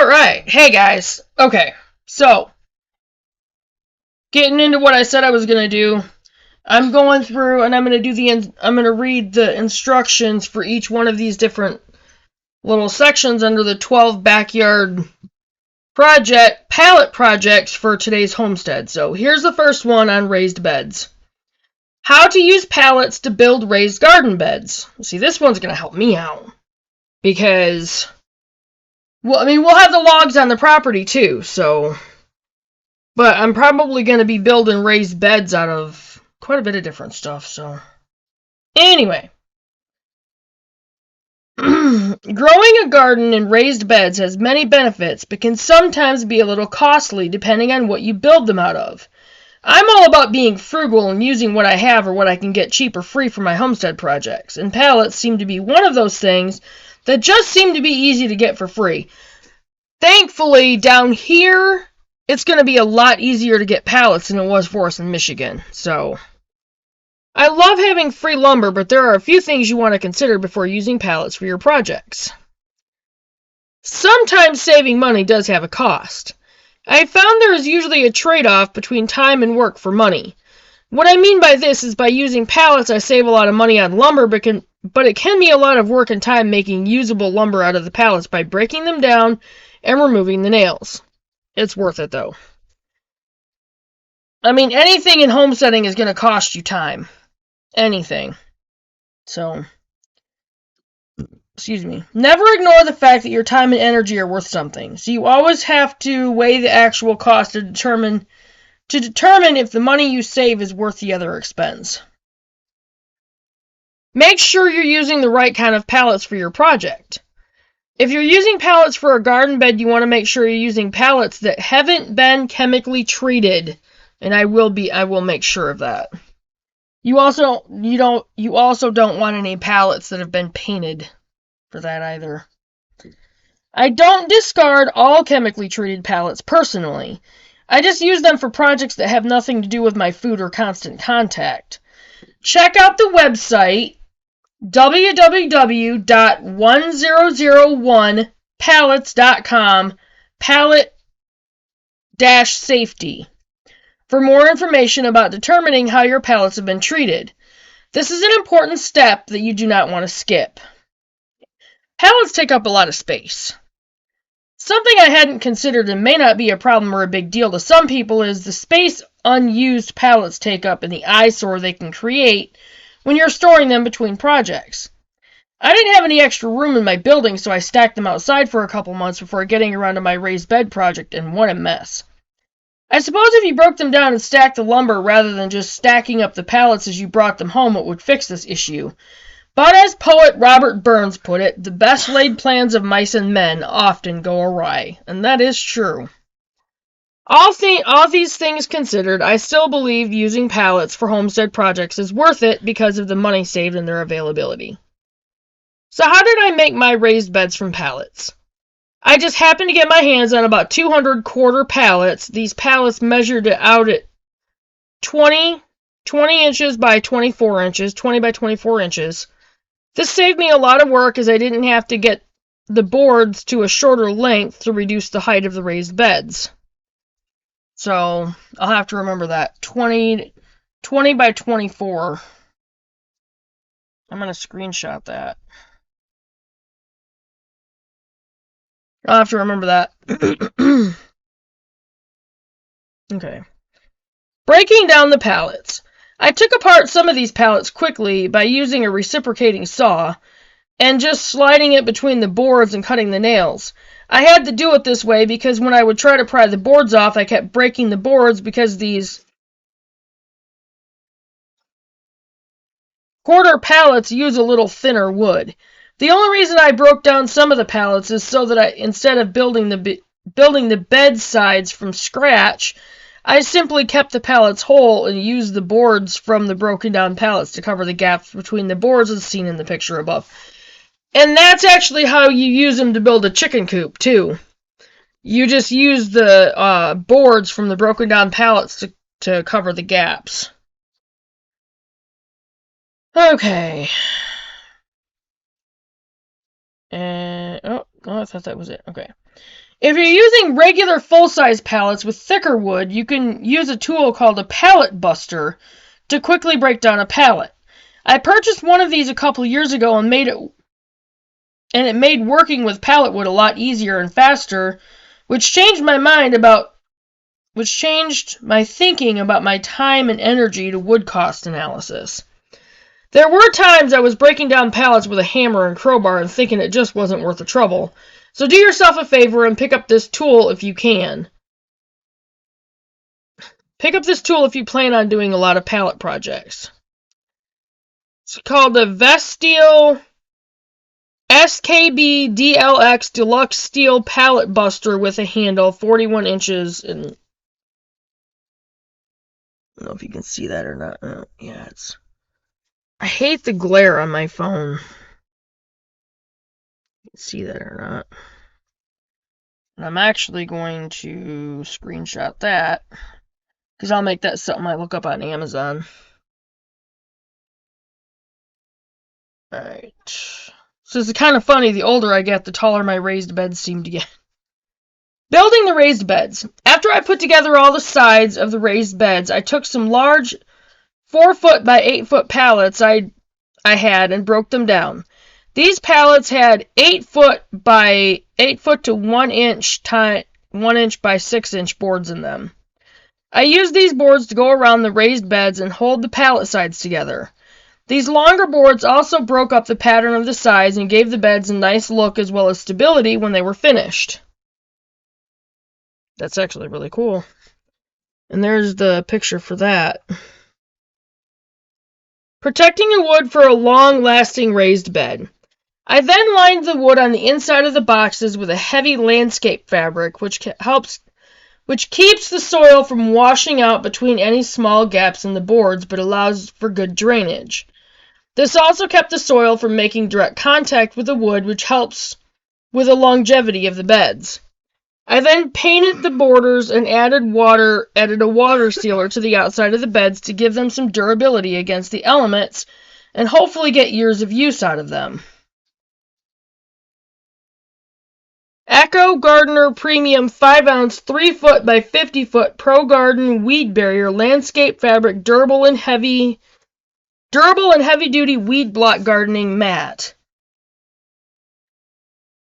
Alright, hey guys. Okay, so, getting into what I said I was going to do, I'm going through and I'm going to read the instructions for each one of these different little sections under the 12 backyard pallet projects for today's homestead. So here's the first one on raised beds. How to use pallets to build raised garden beds. See, this one's going to help me out because, well, I mean, we'll have the logs on the property too, so, but I'm probably going to be building raised beds out of quite a bit of different stuff, so. Anyway. Growing a garden in raised beds has many benefits, but can sometimes be a little costly depending on what you build them out of. I'm all about being frugal and using what I have or what I can get cheap or free for my homestead projects, and pallets seem to be one of those things that just seem to be easy to get for free. Thankfully, down here, it's going to be a lot easier to get pallets than it was for us in Michigan, so. I love having free lumber, but there are a few things you want to consider before using pallets for your projects. Sometimes saving money does have a cost. I found there is usually a trade-off between time and work for money. What I mean by this is by using pallets I save a lot of money on lumber, but it can be a lot of work and time making usable lumber out of the pallets by breaking them down and removing the nails. It's worth it though. I mean, anything in homesteading is going to cost you time. Anything. So, excuse me. Never ignore the fact that your time and energy are worth something. So you always have to weigh the actual cost to determine if the money you save is worth the other expense. Make sure you're using the right kind of pallets for your project. If you're using pallets for a garden bed, you want to make sure you're using pallets that haven't been chemically treated, and I will make sure of that. You also don't want any pallets that have been painted for that either. I don't discard all chemically treated pallets personally. I just use them for projects that have nothing to do with my food or constant contact. Check out the website www.1001pallets.com pallet-safety for more information about determining how your pallets have been treated. This is an important step that you do not want to skip. Pallets take up a lot of space. Something I hadn't considered and may not be a problem or a big deal to some people is the space unused pallets take up and the eyesore they can create when you're storing them between projects. I didn't have any extra room in my building, so I stacked them outside for a couple months before getting around to my raised bed project, and what a mess. I suppose if you broke them down and stacked the lumber rather than just stacking up the pallets as you brought them home, it would fix this issue. But as poet Robert Burns put it, the best laid plans of mice and men often go awry. And that is true. All these things considered, I still believe using pallets for homestead projects is worth it because of the money saved and their availability. So how did I make my raised beds from pallets? I just happened to get my hands on about 200 quarter pallets. These pallets measured out at 20 inches by 24 inches, 20 by 24 inches. This saved me a lot of work as I didn't have to get the boards to a shorter length to reduce the height of the raised beds. So, I'll have to remember that. 20 by 24. I'm going to screenshot that. I'll have to remember that. Okay. Breaking down the pallets. I took apart some of these pallets quickly by using a reciprocating saw and just sliding it between the boards and cutting the nails. I had to do it this way because when I would try to pry the boards off, I kept breaking the boards because these quarter pallets use a little thinner wood. The only reason I broke down some of the pallets is so that instead of building the bed sides from scratch, I simply kept the pallets whole and used the boards from the broken down pallets to cover the gaps between the boards as seen in the picture above. And that's actually how you use them to build a chicken coop, too. You just use the boards from the broken down pallets to cover the gaps. Okay. Oh, I thought that was it. Okay. If you're using regular full-size pallets with thicker wood, you can use a tool called a pallet buster to quickly break down a pallet. I purchased one of these a couple years ago and it made working with pallet wood a lot easier and faster, which changed my thinking about my time and energy to wood cost analysis. There were times I was breaking down pallets with a hammer and crowbar and thinking it just wasn't worth the trouble. So do yourself a favor and pick up this tool if you can. Pick up this tool if you plan on doing a lot of pallet projects. It's called the Vesteel SKB DLX Deluxe Steel Pallet Buster with a handle, 41 inches. And I don't know if you can see that or not. Yeah, I hate the glare on my phone. You can see that or not. And I'm actually going to screenshot that, because I'll make that something I look up on Amazon. Alright. So it's kind of funny, the older I get, the taller my raised beds seem to get. Building the raised beds. After I put together all the sides of the raised beds, I took some large 4-foot by 8-foot pallets I had and broke them down. These pallets had 8-foot by 8-foot to 1 inch 1 inch by 6 inch boards in them. I used these boards to go around the raised beds and hold the pallet sides together. These longer boards also broke up the pattern of the sides and gave the beds a nice look as well as stability when they were finished. That's actually really cool. And there's the picture for that. Protecting the wood for a long-lasting raised bed. I then lined the wood on the inside of the boxes with a heavy landscape fabric, which keeps the soil from washing out between any small gaps in the boards, but allows for good drainage. This also kept the soil from making direct contact with the wood, which helps with the longevity of the beds. I then painted the borders and added a water sealer to the outside of the beds to give them some durability against the elements and hopefully get years of use out of them. Echo Gardener Premium 5-ounce 3-foot by 50-foot Pro Garden Weed Barrier Landscape Fabric Durable and Heavy Duty Weed Block Gardening Mat.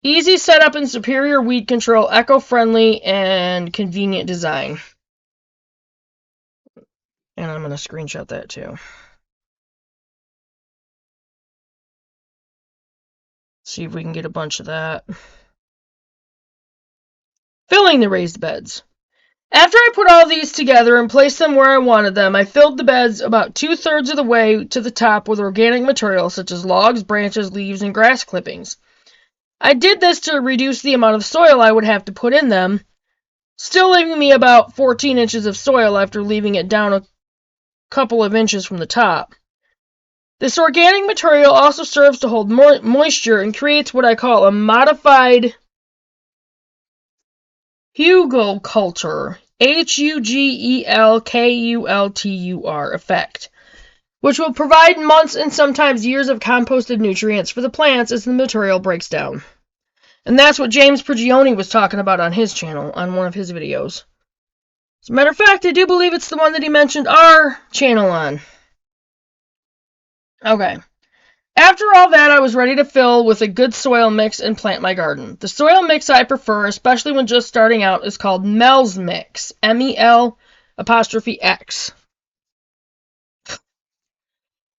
Easy setup and superior weed control, eco-friendly and convenient design. And I'm going to screenshot that too. See if we can get a bunch of that. Filling the raised beds. After I put all these together and placed them where I wanted them, I filled the beds about 2/3 of the way to the top with organic material such as logs, branches, leaves, and grass clippings. I did this to reduce the amount of soil I would have to put in them, still leaving me about 14 inches of soil after leaving it down a couple of inches from the top. This organic material also serves to hold moisture and creates what I call a modified hugelkultur, Hugelkultur effect, which will provide months and sometimes years of composted nutrients for the plants as the material breaks down. And that's what James Prigioni was talking about on his channel, on one of his videos. As a matter of fact, I do believe it's the one that he mentioned our channel on. Okay. After all that, I was ready to fill with a good soil mix and plant my garden. The soil mix I prefer, especially when just starting out, is called Mel's Mix. MEL''X.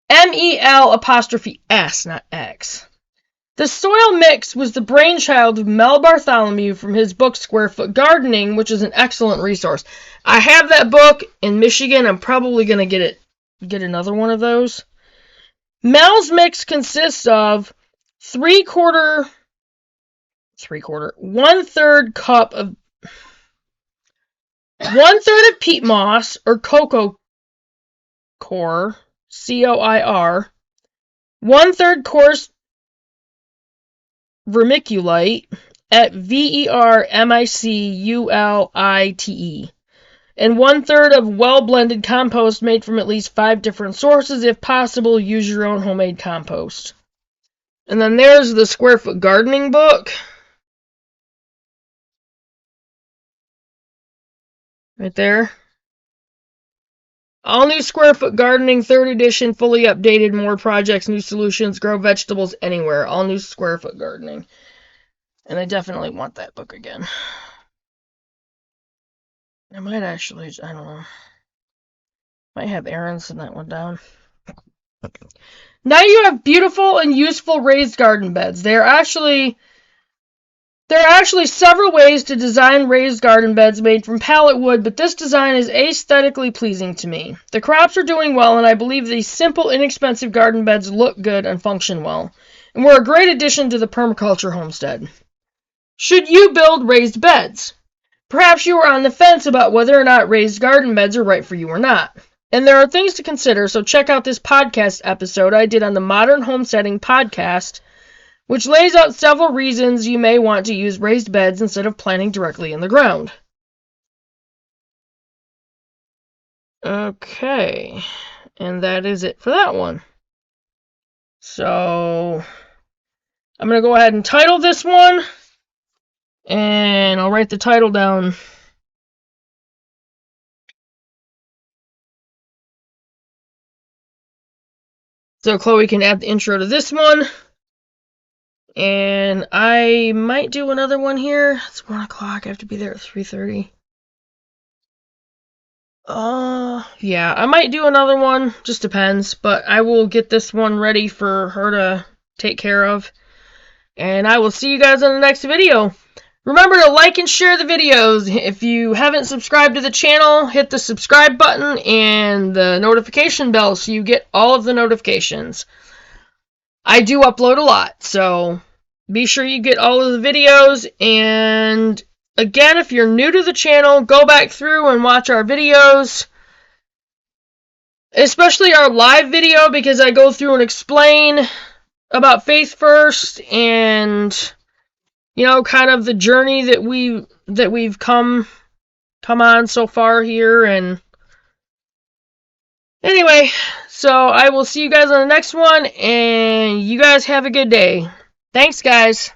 MEL''S, not X. The soil mix was the brainchild of Mel Bartholomew from his book Square Foot Gardening, which is an excellent resource. I have that book in Michigan. I'm probably going to get another one of those. Mel's Mix consists of 1/3 cup of 1/3 of peat moss or cocoa coir, COIR, 1/3 coarse vermiculite at VERMICULITE, and 1/3 of well-blended compost made from at least 5 different sources. If possible, use your own homemade compost. And then there's the Square Foot Gardening book. Right there. All new square foot gardening, 3rd edition, fully updated, more projects, new solutions, grow vegetables anywhere. All new square foot gardening. And I definitely want that book again. I might actually, I don't know. Might have Aaron send that one down. Now you have beautiful and useful raised garden beds. There are actually several ways to design raised garden beds made from pallet wood, but this design is aesthetically pleasing to me. The crops are doing well, and I believe these simple, inexpensive garden beds look good and function well, and were a great addition to the permaculture homestead. Should you build raised beds? Perhaps you are on the fence about whether or not raised garden beds are right for you or not. And there are things to consider, so check out this podcast episode I did on the Modern Homesteading podcast, which lays out several reasons you may want to use raised beds instead of planting directly in the ground. Okay, and that is it for that one. So, I'm going to go ahead and title this one, and I'll write the title down. So Chloe can add the intro to this one. And I might do another one here. It's 1 o'clock. I have to be there at 3:30. Yeah, I might do another one. Just depends. But I will get this one ready for her to take care of. And I will see you guys in the next video. Remember to like and share the videos. If you haven't subscribed to the channel, hit the subscribe button and the notification bell so you get all of the notifications. I do upload a lot, so be sure you get all of the videos. And again, if you're new to the channel, go back through and watch our videos, especially our live video, because I go through and explain about Faith First and, you know, kind of the journey that we've come on so far here. And anyway, so I will see you guys on the next one, and you guys have a good day. Thanks, guys.